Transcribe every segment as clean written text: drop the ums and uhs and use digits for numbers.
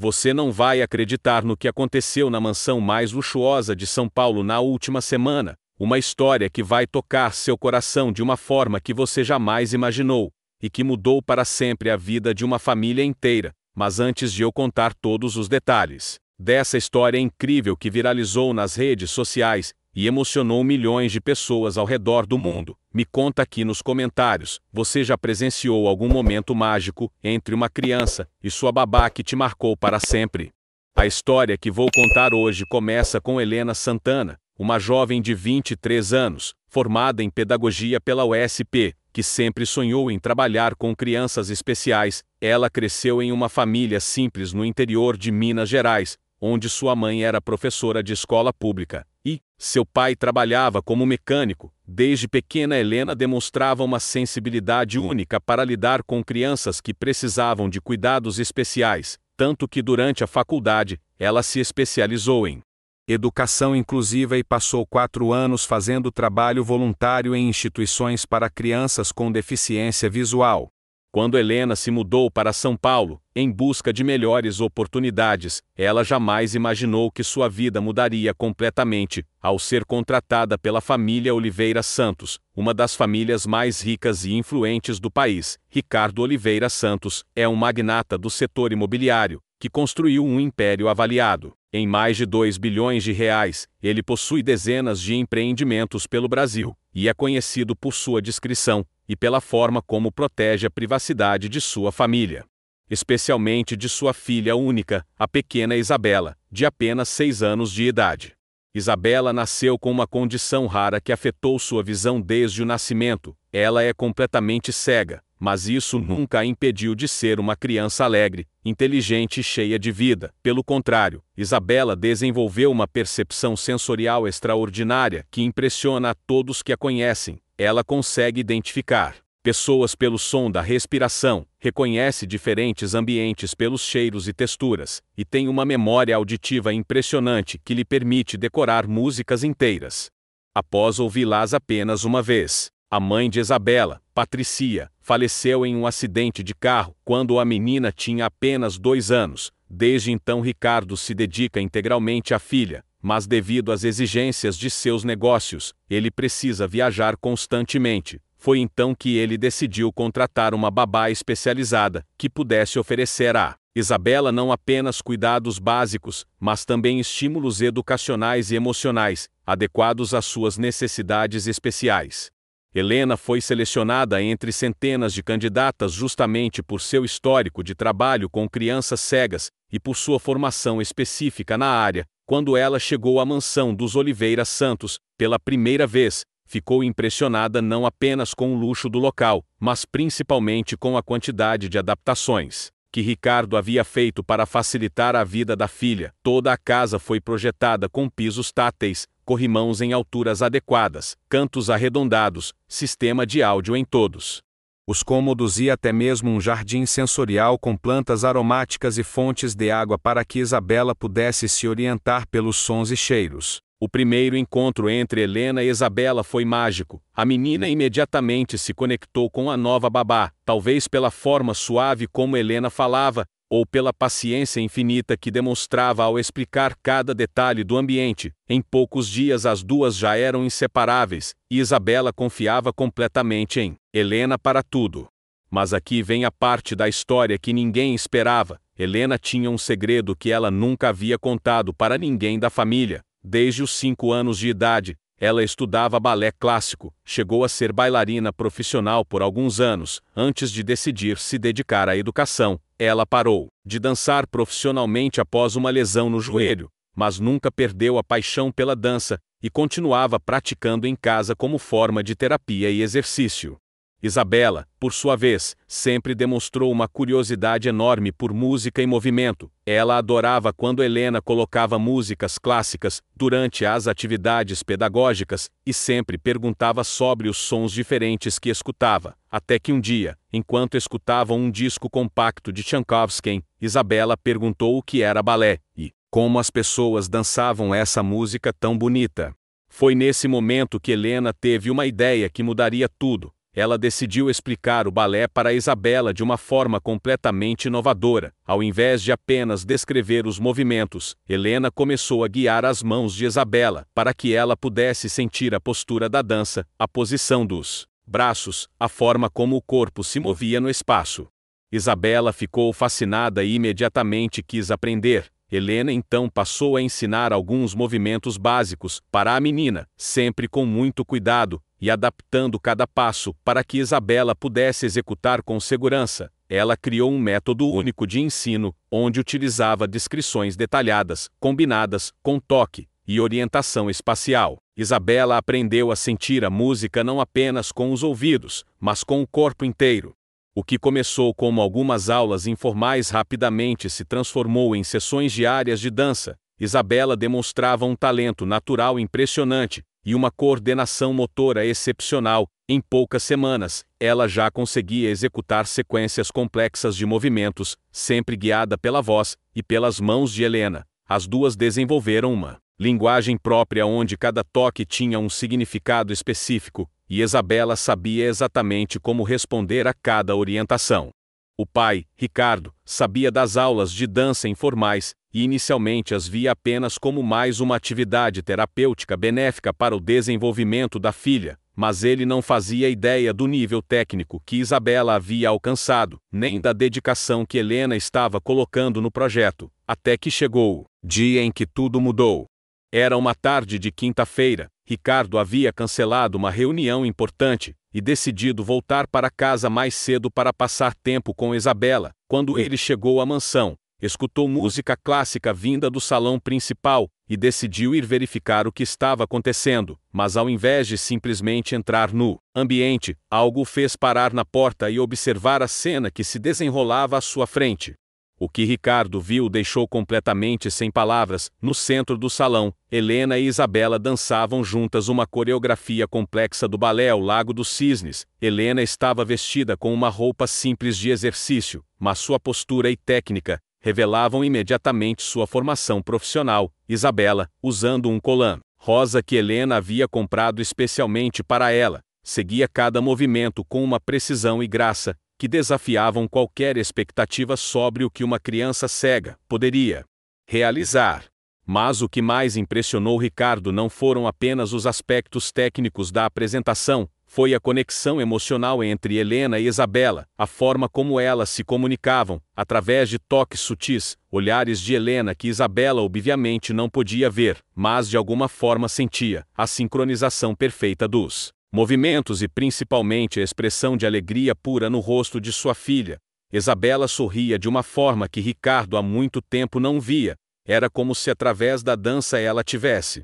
Você não vai acreditar no que aconteceu na mansão mais luxuosa de São Paulo na última semana. Uma história que vai tocar seu coração de uma forma que você jamais imaginou, e que mudou para sempre a vida de uma família inteira. Mas antes de eu contar todos os detalhes dessa história incrível que viralizou nas redes sociais e emocionou milhões de pessoas ao redor do mundo, me conta aqui nos comentários, você já presenciou algum momento mágico entre uma criança e sua babá que te marcou para sempre? A história que vou contar hoje começa com Helena Santana, uma jovem de 23 anos, formada em pedagogia pela USP, que sempre sonhou em trabalhar com crianças especiais. Ela cresceu em uma família simples no interior de Minas Gerais, onde sua mãe era professora de escola pública e seu pai trabalhava como mecânico. Desde pequena, Helena demonstrava uma sensibilidade única para lidar com crianças que precisavam de cuidados especiais, tanto que durante a faculdade, ela se especializou em educação inclusiva e passou 4 anos fazendo trabalho voluntário em instituições para crianças com deficiência visual. Quando Helena se mudou para São Paulo, em busca de melhores oportunidades, ela jamais imaginou que sua vida mudaria completamente ao ser contratada pela família Oliveira Santos, uma das famílias mais ricas e influentes do país. Ricardo Oliveira Santos é um magnata do setor imobiliário, que construiu um império avaliado em mais de 2 bilhões de reais. Ele possui dezenas de empreendimentos pelo Brasil, e é conhecido por sua discrição e pela forma como protege a privacidade de sua família, especialmente de sua filha única, a pequena Isabela, de apenas 6 anos de idade. Isabela nasceu com uma condição rara que afetou sua visão desde o nascimento. Ela é completamente cega, mas isso nunca a impediu de ser uma criança alegre, inteligente e cheia de vida. Pelo contrário, Isabela desenvolveu uma percepção sensorial extraordinária que impressiona a todos que a conhecem. Ela consegue identificar pessoas pelo som da respiração, reconhece diferentes ambientes pelos cheiros e texturas, e tem uma memória auditiva impressionante que lhe permite decorar músicas inteiras. Após ouvi-las apenas uma vez, a mãe de Isabela, Patricia, faleceu em um acidente de carro quando a menina tinha apenas 2 anos. Desde então, Ricardo se dedica integralmente à filha, mas devido às exigências de seus negócios, ele precisa viajar constantemente. Foi então que ele decidiu contratar uma babá especializada que pudesse oferecer a Isabela não apenas cuidados básicos, mas também estímulos educacionais e emocionais, adequados às suas necessidades especiais. Helena foi selecionada entre centenas de candidatas justamente por seu histórico de trabalho com crianças cegas e por sua formação específica na área. Quando ela chegou à mansão dos Oliveira Santos, pela primeira vez, ficou impressionada não apenas com o luxo do local, mas principalmente com a quantidade de adaptações que Ricardo havia feito para facilitar a vida da filha. Toda a casa foi projetada com pisos táteis, corrimãos em alturas adequadas, cantos arredondados, sistema de áudio em todos os cômodos e até mesmo um jardim sensorial com plantas aromáticas e fontes de água para que Isabela pudesse se orientar pelos sons e cheiros. O primeiro encontro entre Helena e Isabela foi mágico. A menina imediatamente se conectou com a nova babá, talvez pela forma suave como Helena falava, ou pela paciência infinita que demonstrava ao explicar cada detalhe do ambiente. Em poucos dias as duas já eram inseparáveis, e Isabela confiava completamente em Helena para tudo. Mas aqui vem a parte da história que ninguém esperava. Helena tinha um segredo que ela nunca havia contado para ninguém da família. Desde os 5 anos de idade, ela estudava balé clássico, chegou a ser bailarina profissional por alguns anos. Antes de decidir se dedicar à educação, ela parou de dançar profissionalmente após uma lesão no joelho, mas nunca perdeu a paixão pela dança e continuava praticando em casa como forma de terapia e exercício. Isabela, por sua vez, sempre demonstrou uma curiosidade enorme por música e movimento. Ela adorava quando Helena colocava músicas clássicas durante as atividades pedagógicas e sempre perguntava sobre os sons diferentes que escutava. Até que um dia, enquanto escutavam um disco compacto de Tchaikovsky, Isabela perguntou o que era balé e como as pessoas dançavam essa música tão bonita. Foi nesse momento que Helena teve uma ideia que mudaria tudo. ela decidiu explicar o balé para Isabela de uma forma completamente inovadora. Ao invés de apenas descrever os movimentos, Helena começou a guiar as mãos de Isabela para que ela pudesse sentir a postura da dança, a posição dos braços, a forma como o corpo se movia no espaço. Isabela ficou fascinada e imediatamente quis aprender. Helena então passou a ensinar alguns movimentos básicos para a menina, sempre com muito cuidado, e adaptando cada passo para que Isabela pudesse executar com segurança. Ela criou um método único de ensino, onde utilizava descrições detalhadas, combinadas com toque e orientação espacial. Isabela aprendeu a sentir a música não apenas com os ouvidos, mas com o corpo inteiro. O que começou como algumas aulas informais rapidamente se transformou em sessões diárias de dança. Isabela demonstrava um talento natural impressionante e uma coordenação motora excepcional. Em poucas semanas, ela já conseguia executar sequências complexas de movimentos, sempre guiada pela voz e pelas mãos de Helena. As duas desenvolveram uma linguagem própria onde cada toque tinha um significado específico, e Isabela sabia exatamente como responder a cada orientação. O pai, Ricardo, sabia das aulas de dança informais, e inicialmente as via apenas como mais uma atividade terapêutica benéfica para o desenvolvimento da filha, mas ele não fazia ideia do nível técnico que Isabela havia alcançado, nem da dedicação que Helena estava colocando no projeto, até que chegou o dia em que tudo mudou. Era uma tarde de quinta-feira. Ricardo havia cancelado uma reunião importante e decidido voltar para casa mais cedo para passar tempo com Isabela. Quando ele chegou à mansão, escutou música clássica vinda do salão principal e decidiu ir verificar o que estava acontecendo, mas ao invés de simplesmente entrar no ambiente, algo o fez parar na porta e observar a cena que se desenrolava à sua frente. O que Ricardo viu o deixou completamente sem palavras. No centro do salão, Helena e Isabela dançavam juntas uma coreografia complexa do balé O Lago dos Cisnes. Helena estava vestida com uma roupa simples de exercício, mas sua postura e técnica revelavam imediatamente sua formação profissional. Isabela, usando um colã rosa que Helena havia comprado especialmente para ela, seguia cada movimento com uma precisão e graça que desafiavam qualquer expectativa sobre o que uma criança cega poderia realizar. Mas o que mais impressionou Ricardo não foram apenas os aspectos técnicos da apresentação, foi a conexão emocional entre Helena e Isabela, a forma como elas se comunicavam, através de toques sutis, olhares de Helena que Isabela obviamente não podia ver, mas de alguma forma sentia, a sincronização perfeita dos movimentos e principalmente a expressão de alegria pura no rosto de sua filha. Isabela sorria de uma forma que Ricardo há muito tempo não via. Era como se através da dança ela tivesse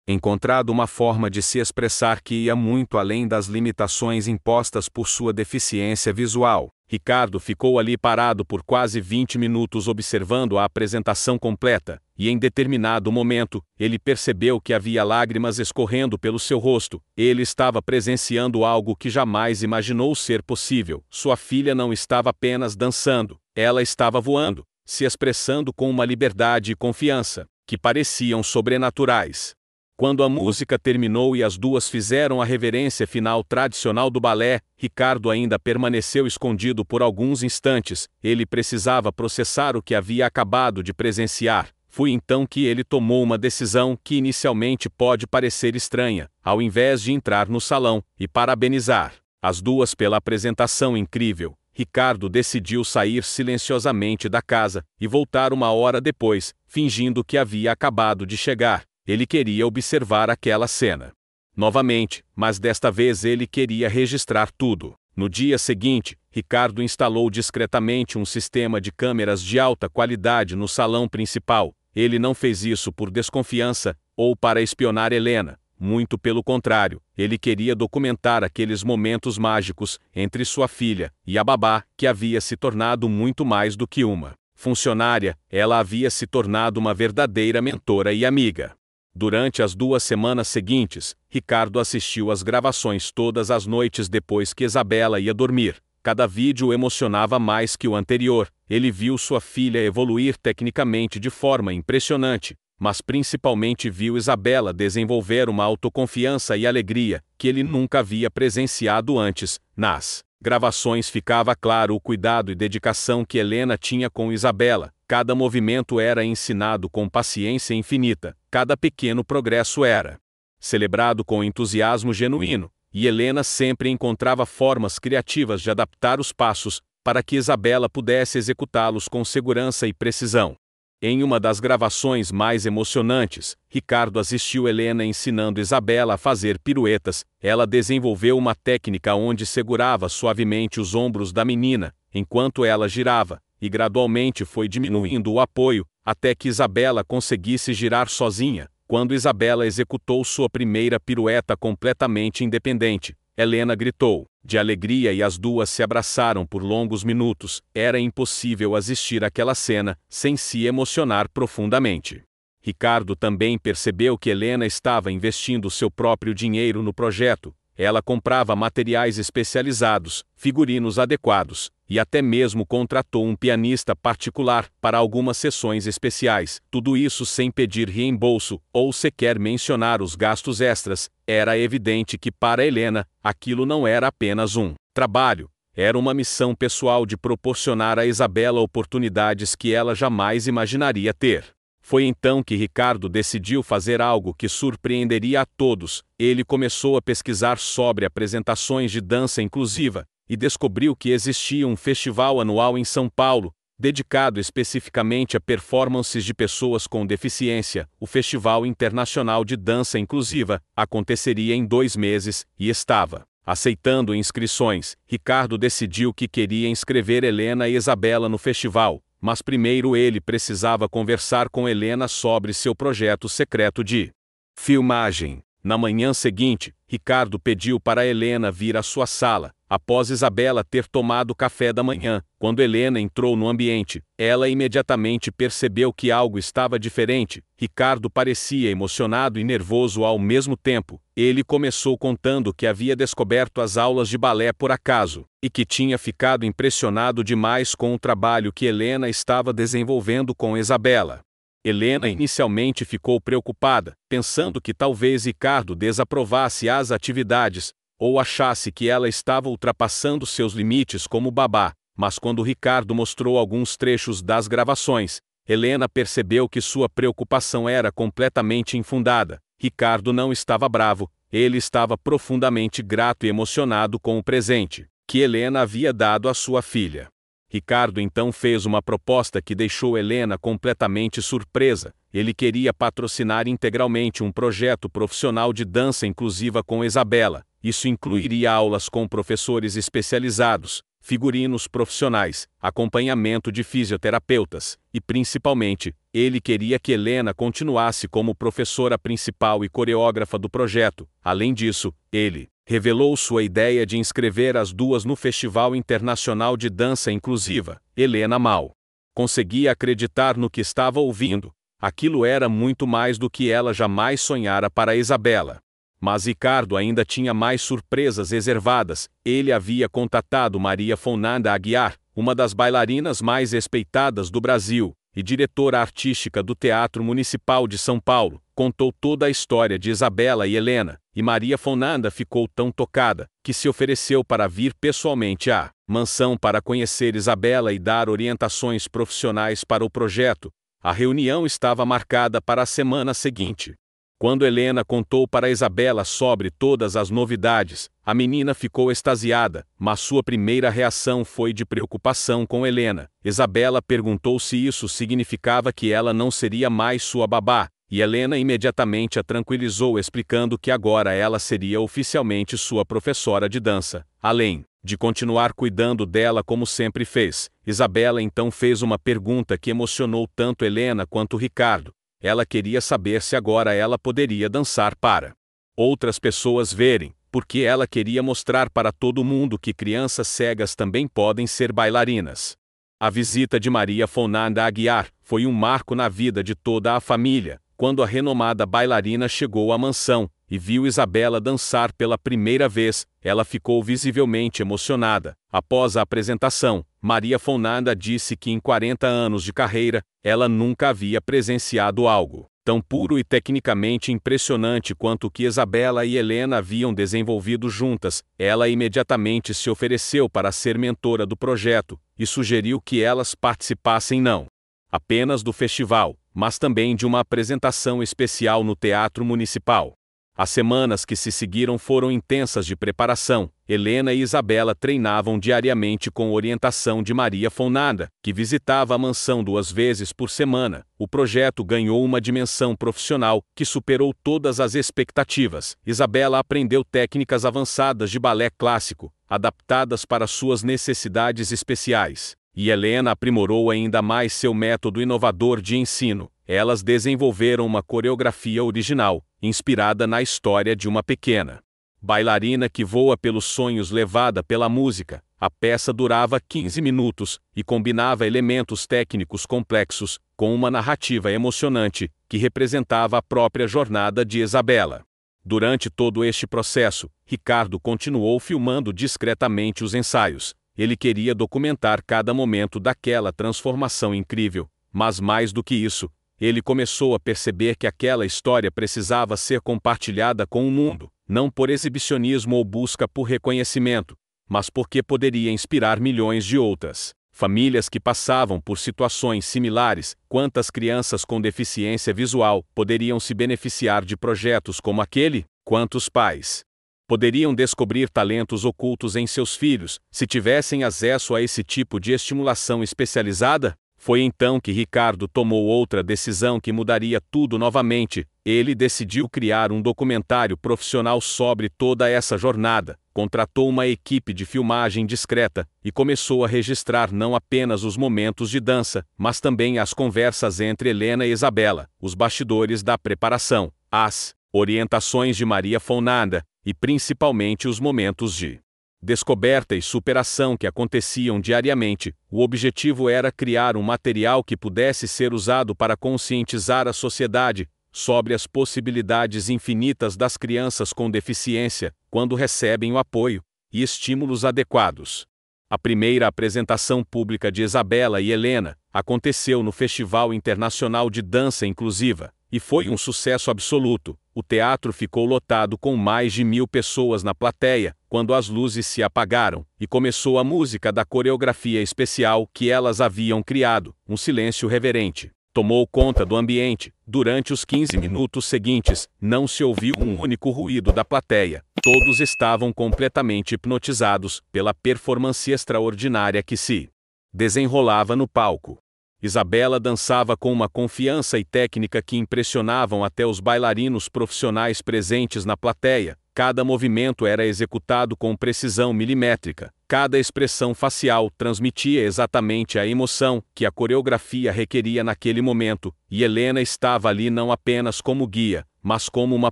encontrado uma forma de se expressar que ia muito além das limitações impostas por sua deficiência visual. Ricardo ficou ali parado por quase 20 minutos observando a apresentação completa, e em determinado momento, ele percebeu que havia lágrimas escorrendo pelo seu rosto. Ele estava presenciando algo que jamais imaginou ser possível. Sua filha não estava apenas dançando, ela estava voando, se expressando com uma liberdade e confiança que pareciam sobrenaturais. Quando a música terminou e as duas fizeram a reverência final tradicional do balé, Ricardo ainda permaneceu escondido por alguns instantes. Ele precisava processar o que havia acabado de presenciar. Foi então que ele tomou uma decisão que inicialmente pode parecer estranha. Ao invés de entrar no salão e parabenizar as duas pela apresentação incrível, Ricardo decidiu sair silenciosamente da casa e voltar uma hora depois, fingindo que havia acabado de chegar. Ele queria observar aquela cena novamente, mas desta vez ele queria registrar tudo. No dia seguinte, Ricardo instalou discretamente um sistema de câmeras de alta qualidade no salão principal. Ele não fez isso por desconfiança ou para espionar Helena. Muito pelo contrário, ele queria documentar aqueles momentos mágicos entre sua filha e a babá, que havia se tornado muito mais do que uma funcionária. Ela havia se tornado uma verdadeira mentora e amiga. Durante as 2 semanas seguintes, Ricardo assistiu às gravações todas as noites depois que Isabela ia dormir. Cada vídeo o emocionava mais que o anterior. Ele viu sua filha evoluir tecnicamente de forma impressionante. mas principalmente viu Isabela desenvolver uma autoconfiança e alegria que ele nunca havia presenciado antes. Nas gravações ficava claro o cuidado e dedicação que Helena tinha com Isabela. Cada movimento era ensinado com paciência infinita, cada pequeno progresso era celebrado com entusiasmo genuíno, e Helena sempre encontrava formas criativas de adaptar os passos, para que Isabela pudesse executá-los com segurança e precisão. Em uma das gravações mais emocionantes, Ricardo assistiu Helena ensinando Isabela a fazer piruetas. Ela desenvolveu uma técnica onde segurava suavemente os ombros da menina, enquanto ela girava, e gradualmente foi diminuindo o apoio, até que Isabela conseguisse girar sozinha. Quando Isabela executou sua primeira pirueta completamente independente, Helena gritou de alegria e as duas se abraçaram por longos minutos. Era impossível assistir aquela cena sem se emocionar profundamente. Ricardo também percebeu que Helena estava investindo seu próprio dinheiro no projeto. Ela comprava materiais especializados, figurinos adequados, e até mesmo contratou um pianista particular para algumas sessões especiais. Tudo isso sem pedir reembolso ou sequer mencionar os gastos extras. Era evidente que para Helena, aquilo não era apenas um trabalho, era uma missão pessoal de proporcionar a Isabela oportunidades que ela jamais imaginaria ter. Foi então que Ricardo decidiu fazer algo que surpreenderia a todos. Ele começou a pesquisar sobre apresentações de dança inclusiva e descobriu que existia um festival anual em São Paulo, dedicado especificamente a performances de pessoas com deficiência. O Festival Internacional de Dança Inclusiva aconteceria em 2 meses e estava aceitando inscrições. Ricardo decidiu que queria inscrever Helena e Isabela no festival, mas primeiro ele precisava conversar com Helena sobre seu projeto secreto de filmagem. Na manhã seguinte, Ricardo pediu para Helena vir à sua sala, após Isabela ter tomado café da manhã. Quando Helena entrou no ambiente, ela imediatamente percebeu que algo estava diferente. Ricardo parecia emocionado e nervoso ao mesmo tempo. Ele começou contando que havia descoberto as aulas de balé por acaso, e que tinha ficado impressionado demais com o trabalho que Helena estava desenvolvendo com Isabela. Helena inicialmente ficou preocupada, pensando que talvez Ricardo desaprovasse as atividades, ou achasse que ela estava ultrapassando seus limites como babá, mas quando Ricardo mostrou alguns trechos das gravações, Helena percebeu que sua preocupação era completamente infundada. Ricardo não estava bravo, ele estava profundamente grato e emocionado com o presente que Helena havia dado à sua filha. Ricardo então fez uma proposta que deixou Helena completamente surpresa. Ele queria patrocinar integralmente um projeto profissional de dança inclusiva com Isabela. Isso incluiria aulas com professores especializados, figurinos profissionais, acompanhamento de fisioterapeutas, e principalmente, ele queria que Helena continuasse como professora principal e coreógrafa do projeto. Além disso, ele revelou sua ideia de inscrever as duas no Festival Internacional de Dança Inclusiva. Helena mal conseguia acreditar no que estava ouvindo. Aquilo era muito mais do que ela jamais sonhara para Isabela. Mas Ricardo ainda tinha mais surpresas reservadas. Ele havia contatado Maria Fernanda Aguiar, uma das bailarinas mais respeitadas do Brasil, e diretora artística do Teatro Municipal de São Paulo. Contou toda a história de Isabela e Helena, e Maria Fernanda ficou tão tocada, que se ofereceu para vir pessoalmente à mansão para conhecer Isabela e dar orientações profissionais para o projeto. A reunião estava marcada para a semana seguinte. Quando Helena contou para Isabela sobre todas as novidades, a menina ficou extasiada, mas sua primeira reação foi de preocupação com Helena. Isabela perguntou se isso significava que ela não seria mais sua babá, e Helena imediatamente a tranquilizou explicando que agora ela seria oficialmente sua professora de dança, além de continuar cuidando dela como sempre fez. Isabela então fez uma pergunta que emocionou tanto Helena quanto Ricardo. Ela queria saber se agora ela poderia dançar para outras pessoas verem, porque ela queria mostrar para todo mundo que crianças cegas também podem ser bailarinas. A visita de Maria Fernanda Aguiar foi um marco na vida de toda a família. Quando a renomada bailarina chegou à mansão e viu Isabela dançar pela primeira vez, ela ficou visivelmente emocionada. Após a apresentação, Maria Fernanda disse que em 40 anos de carreira, ela nunca havia presenciado algo tão puro e tecnicamente impressionante quanto o que Isabela e Helena haviam desenvolvido juntas. Ela imediatamente se ofereceu para ser mentora do projeto e sugeriu que elas participassem não apenas do festival, mas também de uma apresentação especial no Teatro Municipal. As semanas que se seguiram foram intensas de preparação. Helena e Isabela treinavam diariamente com orientação de Maria Fonada, que visitava a mansão 2 vezes por semana. O projeto ganhou uma dimensão profissional que superou todas as expectativas. Isabela aprendeu técnicas avançadas de balé clássico, adaptadas para suas necessidades especiais. E Helena aprimorou ainda mais seu método inovador de ensino. Elas desenvolveram uma coreografia original, inspirada na história de uma pequena bailarina que voa pelos sonhos levada pela música. A peça durava 15 minutos e combinava elementos técnicos complexos com uma narrativa emocionante que representava a própria jornada de Isabela. Durante todo este processo, Ricardo continuou filmando discretamente os ensaios. Ele queria documentar cada momento daquela transformação incrível, mas mais do que isso, ele começou a perceber que aquela história precisava ser compartilhada com o mundo, não por exibicionismo ou busca por reconhecimento, mas porque poderia inspirar milhões de outras famílias que passavam por situações similares. Quantas crianças com deficiência visual poderiam se beneficiar de projetos como aquele? Quantos pais poderiam descobrir talentos ocultos em seus filhos, se tivessem acesso a esse tipo de estimulação especializada? Foi então que Ricardo tomou outra decisão que mudaria tudo novamente. Ele decidiu criar um documentário profissional sobre toda essa jornada, contratou uma equipe de filmagem discreta e começou a registrar não apenas os momentos de dança, mas também as conversas entre Helena e Isabela, os bastidores da preparação, as orientações de Maria Fonada e principalmente os momentos de descoberta e superação que aconteciam diariamente. O objetivo era criar um material que pudesse ser usado para conscientizar a sociedade sobre as possibilidades infinitas das crianças com deficiência quando recebem o apoio e estímulos adequados. A primeira apresentação pública de Isabela e Helena aconteceu no Festival Internacional de Dança Inclusiva e foi um sucesso absoluto. O teatro ficou lotado com mais de 1000 pessoas na plateia, quando as luzes se apagaram e começou a música da coreografia especial que elas haviam criado. Um silêncio reverente tomou conta do ambiente. Durante os 15 minutos seguintes, não se ouviu um único ruído da plateia. Todos estavam completamente hipnotizados pela performance extraordinária que se desenrolava no palco. Isabela dançava com uma confiança e técnica que impressionavam até os bailarinos profissionais presentes na plateia. Cada movimento era executado com precisão milimétrica. Cada expressão facial transmitia exatamente a emoção que a coreografia requeria naquele momento, e Helena estava ali não apenas como guia, mas como uma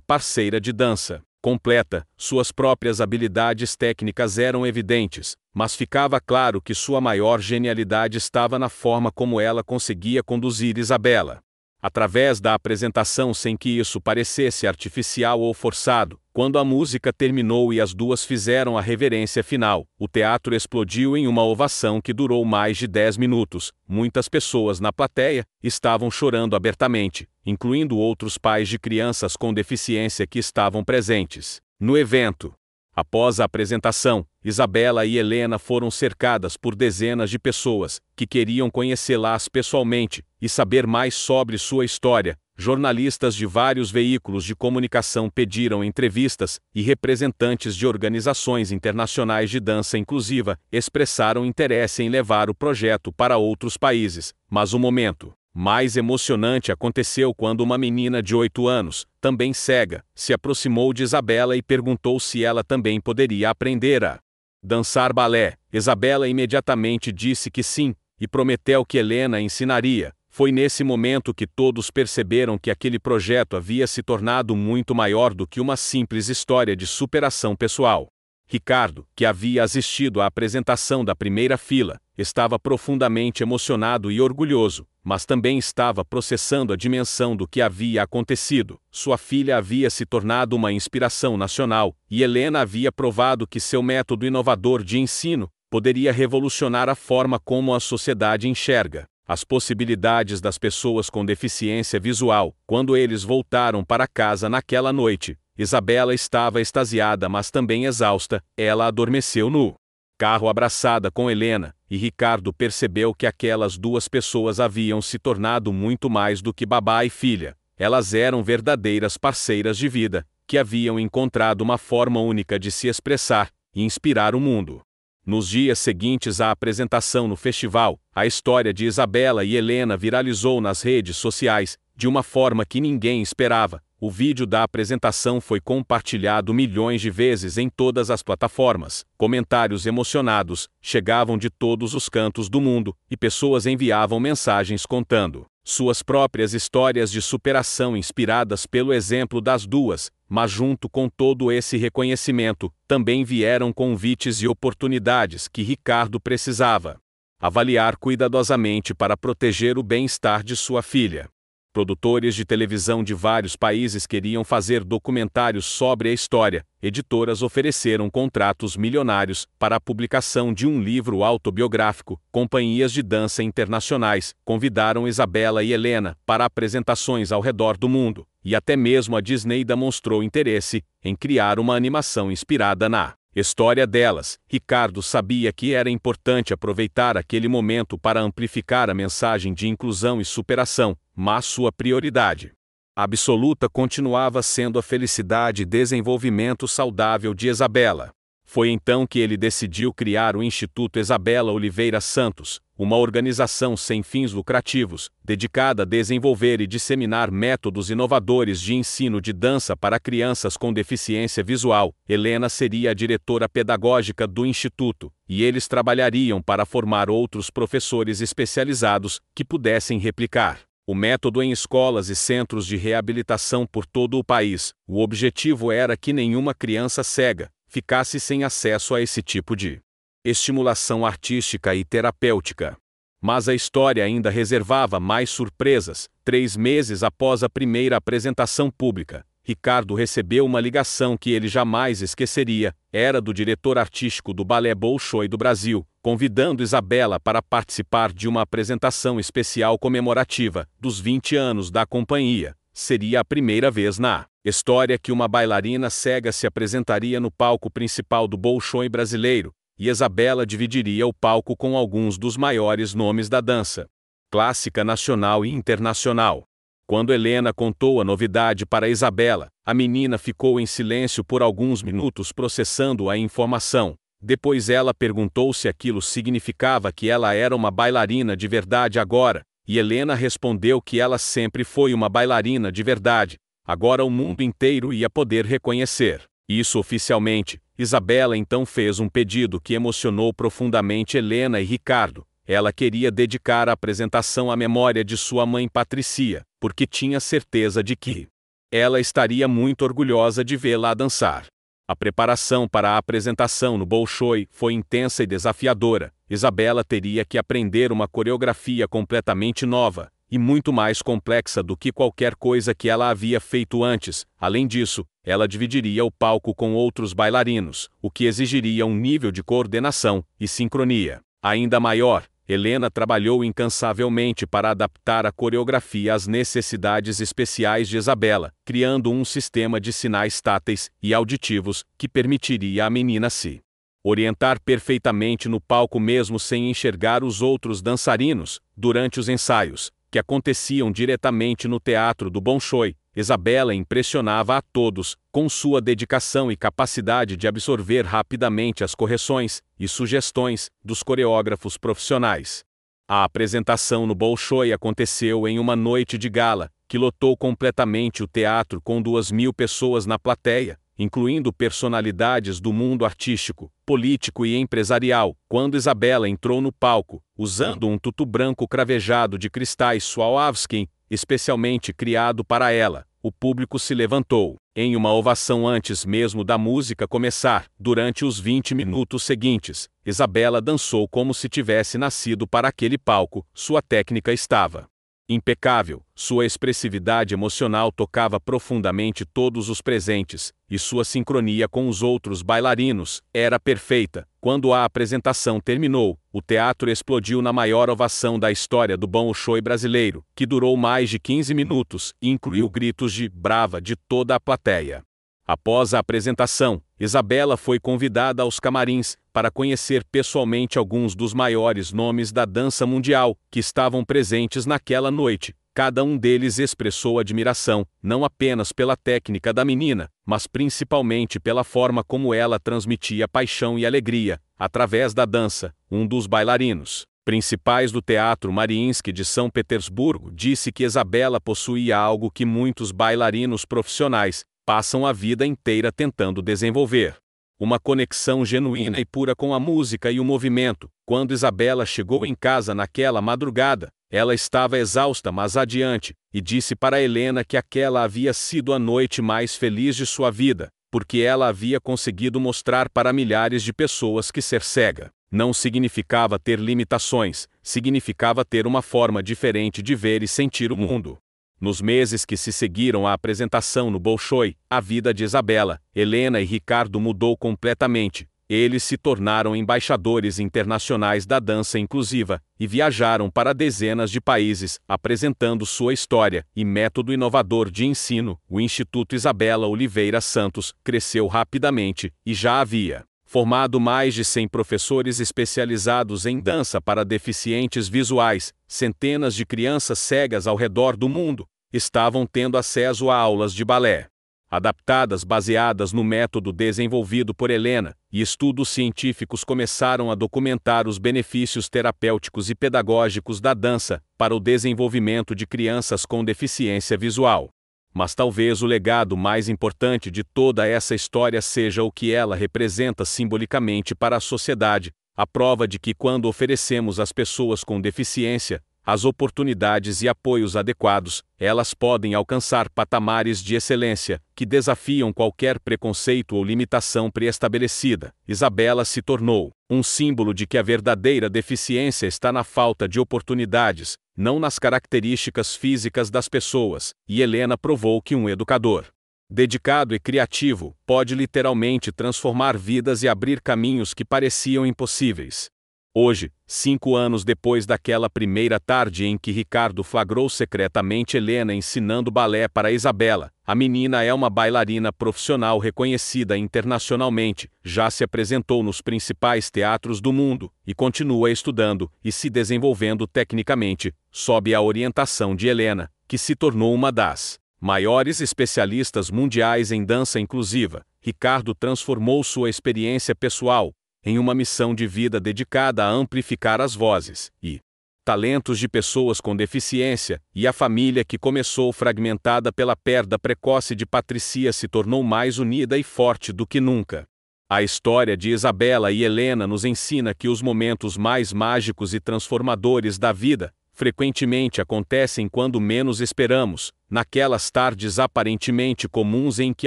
parceira de dança completa. Suas próprias habilidades técnicas eram evidentes, mas ficava claro que sua maior genialidade estava na forma como ela conseguia conduzir Isabela através da apresentação sem que isso parecesse artificial ou forçado. Quando a música terminou e as duas fizeram a reverência final, o teatro explodiu em uma ovação que durou mais de 10 minutos. Muitas pessoas na plateia estavam chorando abertamente, incluindo outros pais de crianças com deficiência que estavam presentes no evento. Após a apresentação, Isabela e Helena foram cercadas por dezenas de pessoas que queriam conhecê-las pessoalmente e saber mais sobre sua história. Jornalistas de vários veículos de comunicação pediram entrevistas e representantes de organizações internacionais de dança inclusiva expressaram interesse em levar o projeto para outros países. Mas o momento mais emocionante aconteceu quando uma menina de 8 anos, também cega, se aproximou de Isabela e perguntou se ela também poderia aprender a dançar balé. Isabela imediatamente disse que sim, e prometeu que Helena ensinaria. Foi nesse momento que todos perceberam que aquele projeto havia se tornado muito maior do que uma simples história de superação pessoal. Ricardo, que havia assistido à apresentação da primeira fila, estava profundamente emocionado e orgulhoso, mas também estava processando a dimensão do que havia acontecido. Sua filha havia se tornado uma inspiração nacional, e Helena havia provado que seu método inovador de ensino poderia revolucionar a forma como a sociedade enxerga as possibilidades das pessoas com deficiência visual. Quando eles voltaram para casa naquela noite, Isabela estava extasiada, mas também exausta. Ela adormeceu no carro abraçada com Helena, e Ricardo percebeu que aquelas duas pessoas haviam se tornado muito mais do que babá e filha. Elas eram verdadeiras parceiras de vida, que haviam encontrado uma forma única de se expressar e inspirar o mundo. Nos dias seguintes à apresentação no festival, a história de Isabela e Helena viralizou nas redes sociais, de uma forma que ninguém esperava. O vídeo da apresentação foi compartilhado milhões de vezes em todas as plataformas. Comentários emocionados chegavam de todos os cantos do mundo, e pessoas enviavam mensagens contando suas próprias histórias de superação inspiradas pelo exemplo das duas. Mas junto com todo esse reconhecimento, também vieram convites e oportunidades que Ricardo precisava avaliar cuidadosamente para proteger o bem-estar de sua filha. Produtores de televisão de vários países queriam fazer documentários sobre a história, editoras ofereceram contratos milionários para a publicação de um livro autobiográfico, companhias de dança internacionais convidaram Isabela e Helena para apresentações ao redor do mundo, e até mesmo a Disney demonstrou interesse em criar uma animação inspirada na história delas. Ricardo sabia que era importante aproveitar aquele momento para amplificar a mensagem de inclusão e superação, mas sua prioridade absoluta continuava sendo a felicidade e desenvolvimento saudável de Isabela. Foi então que ele decidiu criar o Instituto Isabela Oliveira Santos, uma organização sem fins lucrativos, dedicada a desenvolver e disseminar métodos inovadores de ensino de dança para crianças com deficiência visual. Helena seria a diretora pedagógica do Instituto, e eles trabalhariam para formar outros professores especializados que pudessem replicar o método em escolas e centros de reabilitação por todo o país. O objetivo era que nenhuma criança cega ficasse sem acesso a esse tipo de estimulação artística e terapêutica. Mas a história ainda reservava mais surpresas. 3 meses após a primeira apresentação pública, Ricardo recebeu uma ligação que ele jamais esqueceria. Era do diretor artístico do Balé Bolshoi do Brasil, convidando Isabela para participar de uma apresentação especial comemorativa dos 20 anos da companhia. Seria a primeira vez na história que uma bailarina cega se apresentaria no palco principal do Bolshoi brasileiro, e Isabela dividiria o palco com alguns dos maiores nomes da dança clássica nacional e internacional. Quando Helena contou a novidade para Isabela, a menina ficou em silêncio por alguns minutos processando a informação. Depois ela perguntou se aquilo significava que ela era uma bailarina de verdade agora, e Helena respondeu que ela sempre foi uma bailarina de verdade. Agora o mundo inteiro ia poder reconhecer isso oficialmente. Isabela então fez um pedido que emocionou profundamente Helena e Ricardo. Ela queria dedicar a apresentação à memória de sua mãe Patricia, porque tinha certeza de que ela estaria muito orgulhosa de vê-la dançar. A preparação para a apresentação no Bolshoi foi intensa e desafiadora. Isabela teria que aprender uma coreografia completamente nova, e muito mais complexa do que qualquer coisa que ela havia feito antes. Além disso, ela dividiria o palco com outros bailarinos, o que exigiria um nível de coordenação e sincronia ainda maior. Helena trabalhou incansavelmente para adaptar a coreografia às necessidades especiais de Isabela, criando um sistema de sinais táteis e auditivos que permitiria à menina se orientar perfeitamente no palco mesmo sem enxergar os outros dançarinos. Durante os ensaios, que aconteciam diretamente no teatro do Bolshoi, Isabela impressionava a todos com sua dedicação e capacidade de absorver rapidamente as correções e sugestões dos coreógrafos profissionais. A apresentação no Bolshoi aconteceu em uma noite de gala, que lotou completamente o teatro com 2.000 pessoas na plateia, incluindo personalidades do mundo artístico, político e empresarial. Quando Isabela entrou no palco, usando um tutu branco cravejado de cristais Swarovski, especialmente criado para ela, o público se levantou em uma ovação antes mesmo da música começar. Durante os 20 minutos seguintes, Isabela dançou como se tivesse nascido para aquele palco. Sua técnica estava Impecável, sua expressividade emocional tocava profundamente todos os presentes, e sua sincronia com os outros bailarinos era perfeita. Quando a apresentação terminou, o teatro explodiu na maior ovação da história do Bolshoi brasileiro, que durou mais de 15 minutos e incluiu gritos de "brava" de toda a plateia. Após a apresentação, Isabela foi convidada aos camarins para conhecer pessoalmente alguns dos maiores nomes da dança mundial que estavam presentes naquela noite. Cada um deles expressou admiração, não apenas pela técnica da menina, mas principalmente pela forma como ela transmitia paixão e alegria, através da dança. Um dos bailarinos principais do Teatro Mariinsky de São Petersburgo disse que Isabela possuía algo que muitos bailarinos profissionais passam a vida inteira tentando desenvolver: uma conexão genuína e pura com a música e o movimento. Quando Isabela chegou em casa naquela madrugada, ela estava exausta mas adiante, e disse para Helena que aquela havia sido a noite mais feliz de sua vida, porque ela havia conseguido mostrar para milhares de pessoas que ser cega não significava ter limitações, significava ter uma forma diferente de ver e sentir o mundo. Nos meses que se seguiram à apresentação no Bolshoi, a vida de Isabela, Helena e Ricardo mudou completamente. Eles se tornaram embaixadores internacionais da dança inclusiva e viajaram para dezenas de países, apresentando sua história e método inovador de ensino. O Instituto Isabela Oliveira Santos cresceu rapidamente e já havia formado mais de 100 professores especializados em dança para deficientes visuais. Centenas de crianças cegas ao redor do mundo estavam tendo acesso a aulas de balé adaptadas baseadas no método desenvolvido por Helena, e estudos científicos começaram a documentar os benefícios terapêuticos e pedagógicos da dança para o desenvolvimento de crianças com deficiência visual. Mas talvez o legado mais importante de toda essa história seja o que ela representa simbolicamente para a sociedade, a prova de que quando oferecemos às pessoas com deficiência as oportunidades e apoios adequados, elas podem alcançar patamares de excelência que desafiam qualquer preconceito ou limitação pré-estabelecida. Isabela se tornou um símbolo de que a verdadeira deficiência está na falta de oportunidades, não nas características físicas das pessoas, e Helena provou que um educador dedicado e criativo pode literalmente transformar vidas e abrir caminhos que pareciam impossíveis. Hoje, 5 anos depois daquela primeira tarde em que Ricardo flagrou secretamente Helena ensinando balé para Isabela, a menina é uma bailarina profissional reconhecida internacionalmente, já se apresentou nos principais teatros do mundo, e continua estudando e se desenvolvendo tecnicamente, sob a orientação de Helena, que se tornou uma das maiores especialistas mundiais em dança inclusiva. Ricardo transformou sua experiência pessoal em uma missão de vida dedicada a amplificar as vozes e talentos de pessoas com deficiência, e a família que começou fragmentada pela perda precoce de Patricia se tornou mais unida e forte do que nunca. A história de Isabela e Helena nos ensina que os momentos mais mágicos e transformadores da vida frequentemente acontecem quando menos esperamos, naquelas tardes aparentemente comuns em que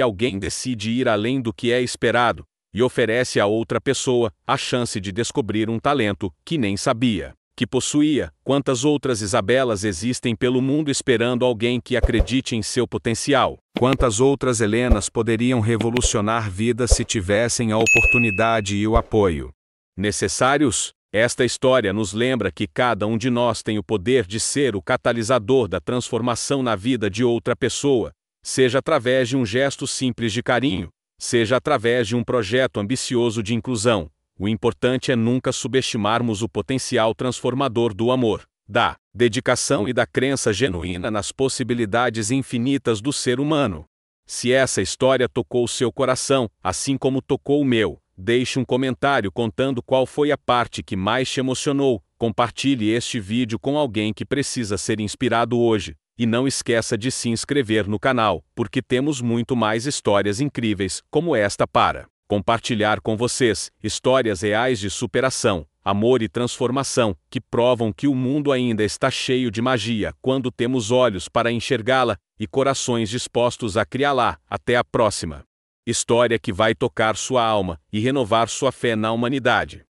alguém decide ir além do que é esperado e oferece a outra pessoa a chance de descobrir um talento que nem sabia que possuía. Quantas outras Isabelas existem pelo mundo esperando alguém que acredite em seu potencial? Quantas outras Helenas poderiam revolucionar vidas se tivessem a oportunidade e o apoio necessários? Esta história nos lembra que cada um de nós tem o poder de ser o catalisador da transformação na vida de outra pessoa, seja através de um gesto simples de carinho, seja através de um projeto ambicioso de inclusão. O importante é nunca subestimarmos o potencial transformador do amor, da dedicação e da crença genuína nas possibilidades infinitas do ser humano. Se essa história tocou seu coração, assim como tocou o meu, deixe um comentário contando qual foi a parte que mais te emocionou. Compartilhe este vídeo com alguém que precisa ser inspirado hoje. E não esqueça de se inscrever no canal, porque temos muito mais histórias incríveis como esta para compartilhar com vocês. Histórias reais de superação, amor e transformação, que provam que o mundo ainda está cheio de magia quando temos olhos para enxergá-la e corações dispostos a criá-la. Até a próxima história que vai tocar sua alma e renovar sua fé na humanidade.